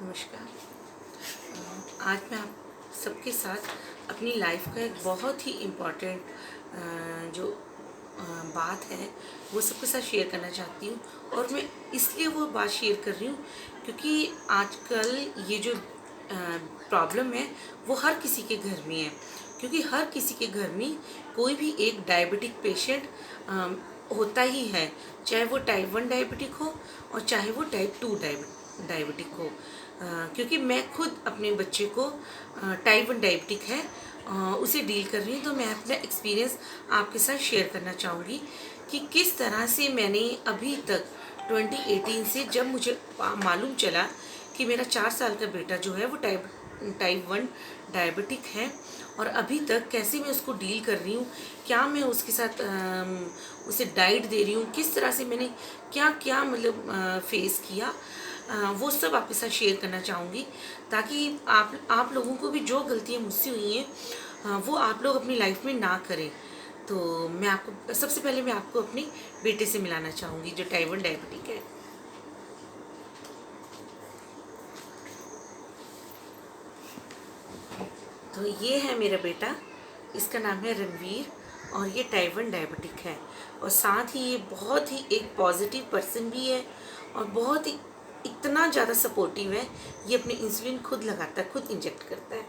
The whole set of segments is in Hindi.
नमस्कार। आज मैं आप सबके साथ अपनी लाइफ का एक बहुत ही इम्पॉर्टेंट जो बात है वो सबके साथ शेयर करना चाहती हूँ। और मैं इसलिए वो बात शेयर कर रही हूँ क्योंकि आजकल ये जो प्रॉब्लम है वो हर किसी के घर में है। क्योंकि हर किसी के घर में कोई भी एक डायबिटिक पेशेंट होता ही है, चाहे वो टाइप 1 डायबिटिक हो और चाहे वो टाइप 2 डायबिटिक हो। क्योंकि मैं खुद अपने बच्चे को टाइप 1 डायबिटिक है उसे डील कर रही हूँ, तो मैं अपना एक्सपीरियंस आपके साथ शेयर करना चाहूँगी कि किस तरह से मैंने अभी तक 2018 से जब मुझे मालूम चला कि मेरा 4 साल का बेटा जो है वो टाइप 1 डायबिटिक है, और अभी तक कैसे मैं उसको डील कर रही हूँ, क्या मैं उसके साथ उसे डाइट दे रही हूँ, किस तरह से मैंने क्या क्या मतलब फेस किया, वो सब आपके साथ शेयर करना चाहूँगी ताकि आप लोगों को भी जो गलतियाँ मुझसे हुई हैं वो आप लोग अपनी लाइफ में ना करें। तो मैं आपको सबसे पहले मैं आपको अपने बेटे से मिलाना चाहूँगी जो टाइप 1 डायबिटिक है। तो ये है मेरा बेटा, इसका नाम है रणवीर, और ये टाइप 1 डायबिटिक है। और साथ ही ये बहुत ही एक पॉजिटिव पर्सन भी है और बहुत ही इतना ज़्यादा सपोर्टिव है। ये अपने इंसुलिन खुद लगाता है, खुद इंजेक्ट करता है,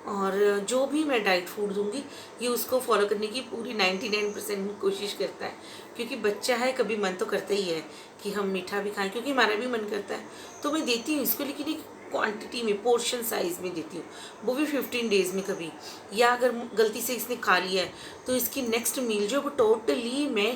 और जो भी मैं डाइट फूड दूंगी ये उसको फॉलो करने की पूरी 99% कोशिश करता है। क्योंकि बच्चा है, कभी मन तो करता ही है कि हम मीठा भी खाएं, क्योंकि हमारा भी मन करता है। तो मैं देती हूँ इसको, लेकिन एक क्वांटिटी में, पोर्शन साइज़ में देती हूँ, वो भी 15 डेज़ में कभी। या अगर गलती से इसने खा लिया है तो इसकी नेक्स्ट मील जो वो टोटली मैं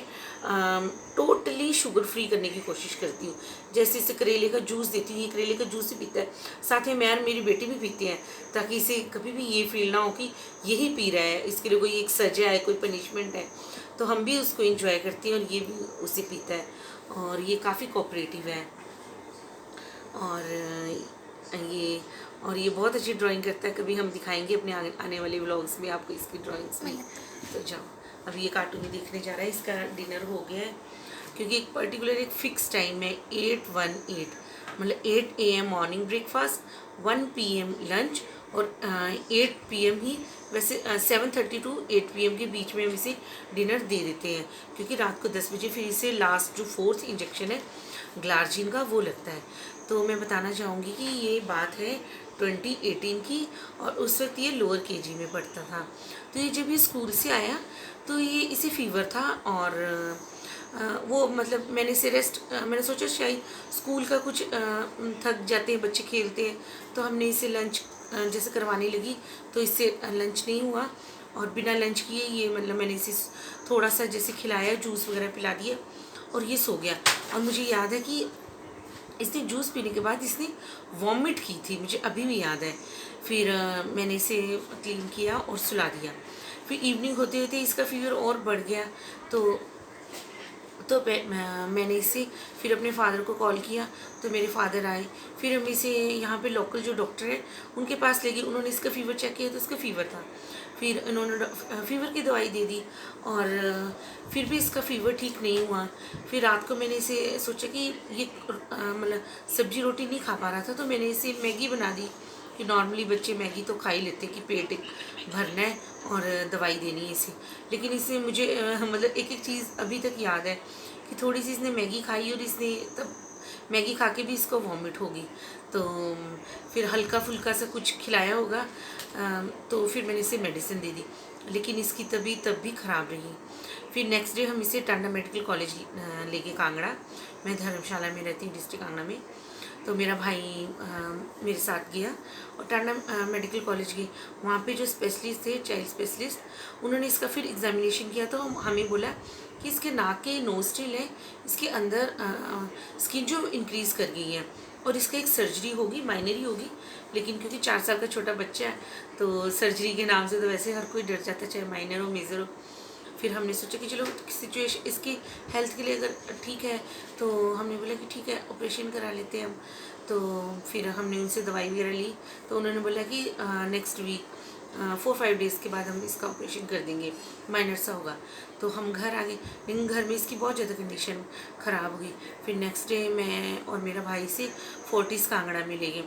टोटली शुगर फ्री करने की कोशिश करती हूँ। जैसे इसे करेले का जूस देती हूँ, ये करेले का जूस ही पीता है, साथ में मैं और मेरी बेटी भी पीते हैं, ताकि इसे कभी भी ये फील ना हो कि यही पी रहा है, इसके लिए कोई एक सजा है, कोई पनिशमेंट है। तो हम भी उसको इंजॉय करते हैं और ये भी उसे पीता है, और ये काफ़ी कोऑपरेटिव है। और ये बहुत अच्छी ड्राइंग करता है। कभी हम दिखाएंगे अपने आने वाले व्लॉग्स में आपको इसकी ड्राइंग्स में। तो जाओ, अभी ये कार्टून ही देखने जा रहा है, इसका डिनर हो गया है। क्योंकि एक पर्टिकुलर एक फ़िक्स टाइम है, 8-1-8, मतलब 8 AM morning breakfast, 1 PM lunch, और 8 PM ही, वैसे 7:30 to 8 PM के बीच में हम इसे डिनर दे देते हैं। क्योंकि रात को 10 बजे फिर इसे लास्ट जो 4th इंजेक्शन है ग्लार्जिन का वो लगता है। तो मैं बताना चाहूँगी कि ये बात है 2018 की, और उस वक्त ये लोअर KG में पढ़ता था। तो ये जब ये स्कूल से आया तो ये इसे फीवर था, और वो मतलब मैंने सोचा शायद स्कूल का कुछ थक जाते हैं बच्चे, खेलते हैं, तो हमने इसे लंच जैसे करवाने लगी, तो इससे लंच नहीं हुआ, और बिना लंच किए ये मतलब मैंने इसे थोड़ा सा जैसे खिलाया, जूस वगैरह पिला दिया, और ये सो गया। और मुझे याद है कि इसने जूस पीने के बाद इसने वॉमिट की थी, मुझे अभी भी याद है। फिर मैंने इसे क्लीन किया और सुला दिया। फिर इवनिंग होते होते इसका फीवर और बढ़ गया, तो मैंने इसे फिर अपने फादर को कॉल किया, तो मेरे फादर आए। फिर हम इसे यहाँ पे लोकल जो डॉक्टर है उनके पास ले गए, उन्होंने इसका फ़ीवर चेक किया तो इसका फ़ीवर था। फिर इन्होंने फ़ीवर की दवाई दे दी, और फिर भी इसका फ़ीवर ठीक नहीं हुआ। फिर रात को मैंने इसे सोचा कि ये मतलब सब्जी रोटी नहीं खा पा रहा था, तो मैंने इसे मैगी बना दी, कि नॉर्मली बच्चे मैगी तो खा ही लेते हैं कि पेट भरना है और दवाई देनी है इसे। लेकिन इसने मुझे मतलब एक एक चीज़ अभी तक याद है कि थोड़ी सी इसने मैगी खाई और इसने तब मैगी खा के भी इसको वॉमिट होगी। तो फिर हल्का फुल्का सा कुछ खिलाया होगा, तो फिर मैंने इसे मेडिसिन दे दी, लेकिन इसकी तबीयत तब भी ख़राब रही। फिर नेक्स्ट डे हम इसे टांडा मेडिकल कॉलेज लेके कांगड़ा, मैं धर्मशाला में रहती हूँ, डिस्ट्रिक्ट कांगड़ा में। तो मेरा भाई मेरे साथ गया और टांडा मेडिकल कॉलेज गए। वहाँ पे जो स्पेशलिस्ट थे, चाइल्ड स्पेशलिस्ट, उन्होंने इसका फिर एग्जामिनेशन किया, तो हमें बोला कि इसके नाक के नोस्ट्रिल है, इसके अंदर स्किन जो इंक्रीज़ कर गई है, और इसका एक सर्जरी होगी, माइनर ही होगी, लेकिन क्योंकि 4 साल का छोटा बच्चा है तो सर्जरी के नाम से तो वैसे हर कोई डर जाता है, चाहे माइनर हो मेजर हो। फिर हमने सोचा कि चलो सिचुएशन इसकी हेल्थ के लिए अगर ठीक है, तो हमने बोला कि ठीक है ऑपरेशन करा लेते हैं हम। तो फिर हमने उनसे दवाई वगैरह ली, तो उन्होंने बोला कि नेक्स्ट वीक 4-5 डेज़ के बाद हम इसका ऑपरेशन कर देंगे, माइनर सा होगा। तो हम घर आ गए, लेकिन घर में इसकी बहुत ज़्यादा कंडीशन ख़राब हो गई। फिर नेक्स्ट डे मैं और मेरा भाई से फोर्टिस कांगड़ा में ले गए।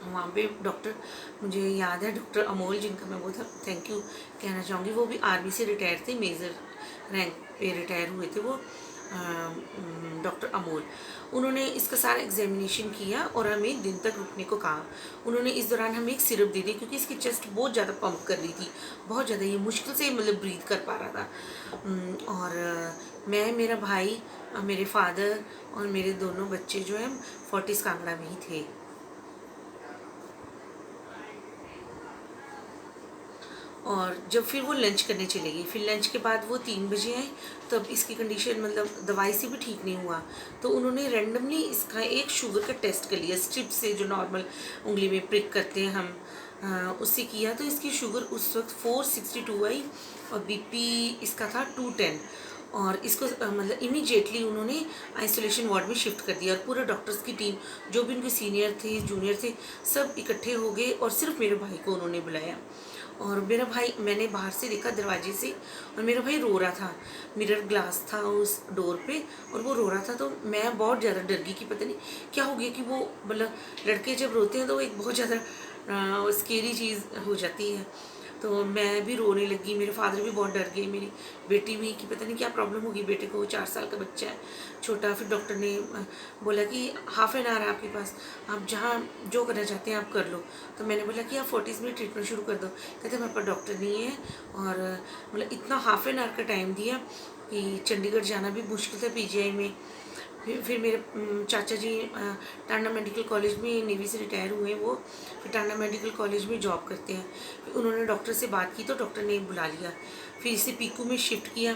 वहाँ पे डॉक्टर, मुझे याद है डॉक्टर अमोल, जिनका मैं बहुत थैंक यू कहना चाहूँगी, वो भी आर्मी से रिटायर थे, मेजर रैंक पे रिटायर हुए थे वो, डॉक्टर अमोल। उन्होंने इसका सारा एग्जामिनेशन किया और हमें दिन तक रुकने को कहा। उन्होंने इस दौरान हमें एक सिरप दे दी, क्योंकि इसकी चेस्ट बहुत ज़्यादा पंप कर रही थी, बहुत ज़्यादा, ये मुश्किल से मतलब ब्रीथ कर पा रहा था। और मैं, मेरा भाई, मेरे फादर और मेरे दोनों बच्चे जो हैं फोर्टिस कांगड़ा में ही थे। और जब फिर वो लंच करने चले गई, फिर लंच के बाद वो 3 बजे आए, तब इसकी कंडीशन मतलब दवाई से भी ठीक नहीं हुआ, तो उन्होंने रैंडमली इसका एक शुगर का टेस्ट कर लिया, स्ट्रिप से जो नॉर्मल उंगली में प्रिक करते हैं हम, उससे किया, तो इसकी शुगर उस वक्त 462 आई और बीपी इसका था 210। और इसको मतलब इमीडिएटली उन्होंने आइसोलेशन वार्ड में शिफ्ट कर दिया, और पूरा डॉक्टर्स की टीम, जो भी उनके सीनियर थे, जूनियर थे, सब इकट्ठे हो गए, और सिर्फ मेरे भाई को उन्होंने बुलाया। और मेरा भाई, मैंने बाहर से देखा दरवाजे से, और मेरा भाई रो रहा था, मिरर ग्लास था उस डोर पे, और वो रो रहा था, तो मैं बहुत ज़्यादा डर गई कि पता नहीं क्या हो गया, कि वो मतलब लड़के जब रोते हैं तो एक बहुत ज़्यादा स्केरी चीज़ हो जाती है। तो मैं भी रोने लगी, मेरे फादर भी बहुत डर गए, मेरी बेटी भी, कि पता नहीं क्या प्रॉब्लम होगी बेटे को, 4 साल का बच्चा है छोटा। फिर डॉक्टर ने बोला कि हाफ एन आवर आपके पास, आप जहाँ जो करना चाहते हैं आप कर लो। तो मैंने बोला कि आप 40 मिनट ट्रीटमेंट शुरू कर दो। कहते हमारे पास डॉक्टर नहीं है, और मतलब इतना हाफ एन आवर का टाइम दिया कि चंडीगढ़ जाना भी मुश्किल था पीजीआई में। फिर मेरे चाचा जी टांडा मेडिकल कॉलेज में नेवी से रिटायर हुए वो, फिर टांडा मेडिकल कॉलेज में जॉब करते हैं। फिर उन्होंने डॉक्टर से बात की, तो डॉक्टर ने बुला लिया, फिर इसे पीकू में शिफ्ट किया।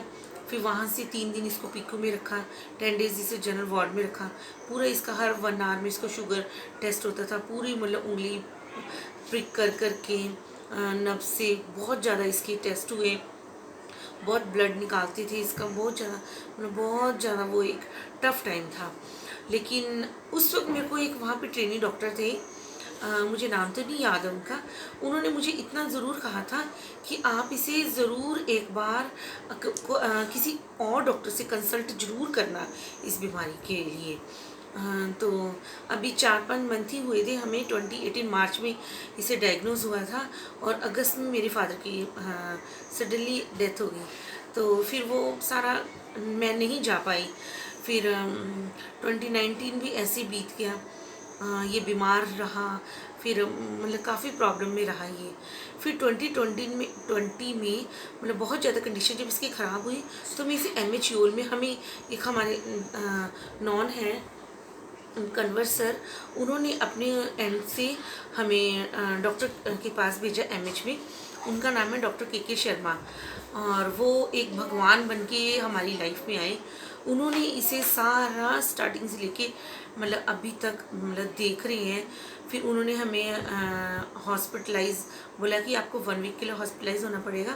फिर वहाँ से 3 दिन इसको पीकू में रखा, 10 डेज इसे जनरल वार्ड में रखा। पूरा इसका हर 1 आवर में इसको शुगर टेस्ट होता था, पूरी मतलब उंगली प्रिक कर कर के नब से बहुत ज़्यादा इसके टेस्ट हुए, बहुत ब्लड निकालते थे इसका, बहुत ज़्यादा मतलब बहुत ज़्यादा वो एक टफ़ टाइम था। लेकिन उस वक्त मेरे को एक वहाँ पे ट्रेनी डॉक्टर थे, मुझे नाम तो नहीं याद है उनका, उन्होंने मुझे इतना ज़रूर कहा था कि आप इसे ज़रूर एक बार किसी और डॉक्टर से कंसल्ट ज़रूर करना इस बीमारी के लिए। तो अभी 4-5 मंथ ही हुए थे हमें, 2018 मार्च में इसे डायग्नोज हुआ था, और अगस्त में मेरे फादर की सडनली डेथ हो गई। तो फिर वो सारा मैं नहीं जा पाई। फिर 2019 भी ऐसे बीत गया, ये बीमार रहा, फिर मतलब काफ़ी प्रॉब्लम में रहा ये। फिर 2020 में मतलब बहुत ज़्यादा कंडीशन जब इसकी ख़राब हुई, तो मैं इसे MHUL में, हमें एक हमारे नॉन हैं कन्वर सर, उन्होंने अपने एंड से हमें डॉक्टर के पास भेजा MH में। उनका नाम है डॉक्टर के शर्मा, और वो एक भगवान बन के हमारी लाइफ में आए। उन्होंने इसे सारा स्टार्टिंग से लेके मतलब अभी तक मतलब देख रहे हैं। फिर उन्होंने हमें हॉस्पिटलाइज बोला कि आपको 1 वीक के लिए हॉस्पिटलाइज होना पड़ेगा,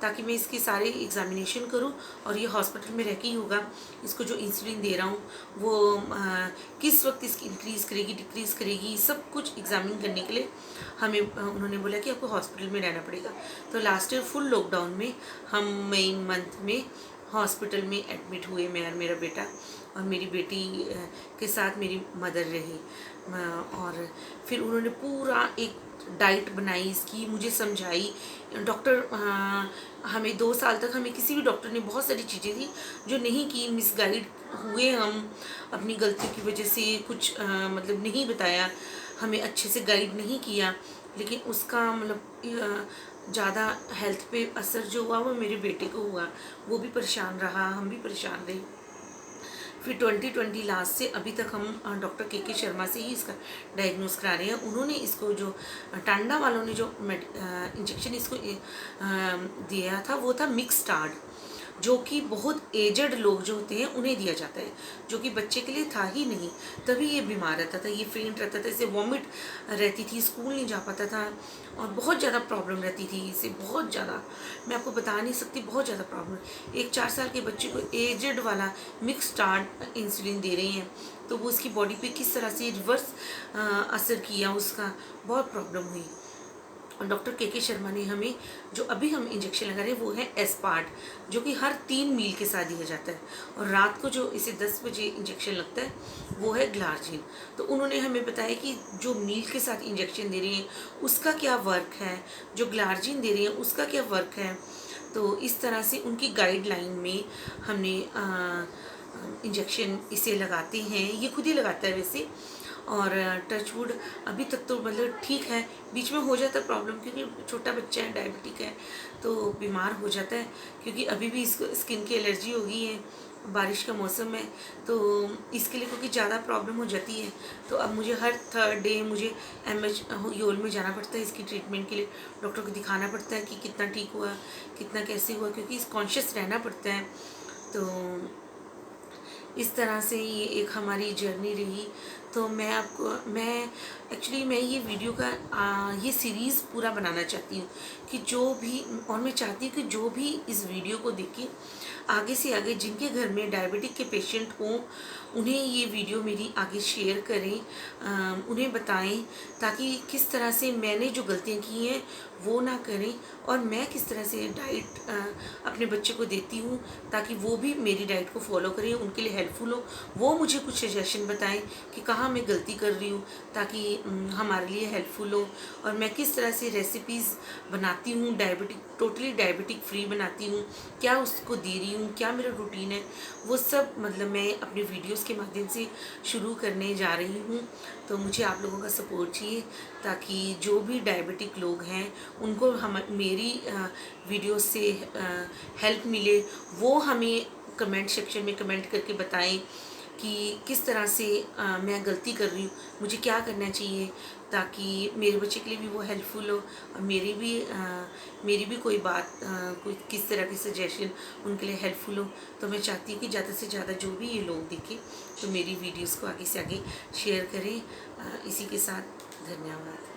ताकि मैं इसकी सारी एग्जामिनेशन करूं, और ये हॉस्पिटल में रह के ही होगा। इसको जो इंसुलिन दे रहा हूँ वो किस वक्त इसकी इंक्रीज़ करेगी, डिक्रीज़ करेगी, सब कुछ एग्जामिन करने के लिए हमें उन्होंने बोला कि आपको हॉस्पिटल में रहना पड़ेगा। तो लास्ट ईयर फुल लॉकडाउन में हम मई मंथ में हॉस्पिटल में एडमिट हुए, मैं और मेरा बेटा, और मेरी बेटी के साथ मेरी मदर रही। और फिर उन्होंने पूरा एक डाइट बनाई इसकी, मुझे समझाई। डॉक्टर हमें 2 साल तक हमें किसी भी डॉक्टर ने बहुत सारी चीज़ें दी जो नहीं की, मिसगाइड हुए हम अपनी गलती की वजह से, कुछ मतलब नहीं बताया, हमें अच्छे से गाइड नहीं किया। लेकिन उसका मतलब ज़्यादा हेल्थ पे असर जो हुआ वो मेरे बेटे को हुआ, वो भी परेशान रहा, हम भी परेशान रहे। फिर 2020 लास्ट से अभी तक हम डॉक्टर के शर्मा से ही इसका डायग्नोस करा रहे हैं। उन्होंने इसको जो टांडा वालों ने जो इंजेक्शन इसको दिया था वो था मिक्सटार्ड, जो कि बहुत एजड लोग जो होते हैं उन्हें दिया जाता है, जो कि बच्चे के लिए था ही नहीं, तभी ये बीमार रहता था, ये फेंट रहता था, इसे वॉमिट रहती थी, स्कूल नहीं जा पाता था, और बहुत ज़्यादा प्रॉब्लम रहती थी इसे, बहुत ज़्यादा, मैं आपको बता नहीं सकती, बहुत ज़्यादा प्रॉब्लम। एक 4 साल के बच्चे को एजड वाला मिक्सटार्ड इंसुलिन दे रही हैं, तो वो उसकी बॉडी पे किस तरह से रिवर्स असर किया उसका, बहुत प्रॉब्लम हुई। और डॉक्टर के शर्मा ने हमें जो अभी हम इंजेक्शन लगा रहे हैं वो है एस्पार्ट, जो कि हर 3 मील के साथ दिया जाता है। और रात को जो इसे 10 बजे इंजेक्शन लगता है वो है ग्लार्जिन। तो उन्होंने हमें बताया कि जो मील के साथ इंजेक्शन दे रही हैं उसका क्या वर्क है, जो ग्लार्जिन दे रही हैं उसका क्या वर्क है। तो इस तरह से उनकी गाइडलाइन में हमने इंजेक्शन इसे लगाते हैं। ये खुद ही लगाता है वैसे, और टचवुड अभी तक तो मतलब ठीक है। बीच में हो जाता है प्रॉब्लम, क्योंकि छोटा बच्चा है, डायबिटिक है, तो बीमार हो जाता है, क्योंकि अभी भी इसको स्किन की एलर्जी हो गई है, बारिश का मौसम है, तो इसके लिए क्योंकि ज़्यादा प्रॉब्लम हो जाती है। तो अब मुझे हर 3rd डे मुझे MH योल में जाना पड़ता है इसकी ट्रीटमेंट के लिए। डॉक्टर को दिखाना पड़ता है कि कितना ठीक हुआ, कितना कैसे हुआ, क्योंकि इस कॉन्शियस रहना पड़ता है। तो इस तरह से ये एक हमारी जर्नी रही। तो मैं एक्चुअली मैं ये वीडियो का ये सीरीज़ पूरा बनाना चाहती हूँ कि जो भी, और मैं चाहती हूँ कि जो भी इस वीडियो को देखें, आगे से आगे जिनके घर में डायबिटिक के पेशेंट हों उन्हें ये वीडियो मेरी आगे शेयर करें, उन्हें बताएं, ताकि किस तरह से मैंने जो गलतियाँ की हैं वो ना करें, और मैं किस तरह से डाइट अपने बच्चे को देती हूँ ताकि वो भी मेरी डाइट को फॉलो करें, उनके लिए हेल्पफुल हो। वो मुझे कुछ सजेशन बताएं कि कहाँ मैं गलती कर रही हूँ ताकि हमारे लिए हेल्पफुल हो। और मैं किस तरह से रेसिपीज़ बनाती हूँ, टोटली डायबिटिक फ्री बनाती हूँ, क्या उसको दे रही हूँ, क्या मेरा रूटीन है, वो सब मतलब मैं अपने वीडियोस के माध्यम से शुरू करने जा रही हूँ। तो मुझे आप लोगों का सपोर्ट चाहिए, ताकि जो भी डायबिटिक लोग हैं उनको हम मेरी वीडियो से हेल्प मिले। वो हमें कमेंट सेक्शन में कमेंट करके बताएं कि किस तरह से मैं गलती कर रही हूँ, मुझे क्या करना चाहिए ताकि मेरे बच्चे के लिए भी वो हेल्पफुल हो, और मेरी भी कोई बात कोई किस तरह की सजेशन उनके लिए हेल्पफुल हो। तो मैं चाहती हूँ कि ज़्यादा से ज़्यादा जो भी ये लोग देखें तो मेरी वीडियोस को आगे से आगे शेयर करें। इसी के साथ धन्यवाद।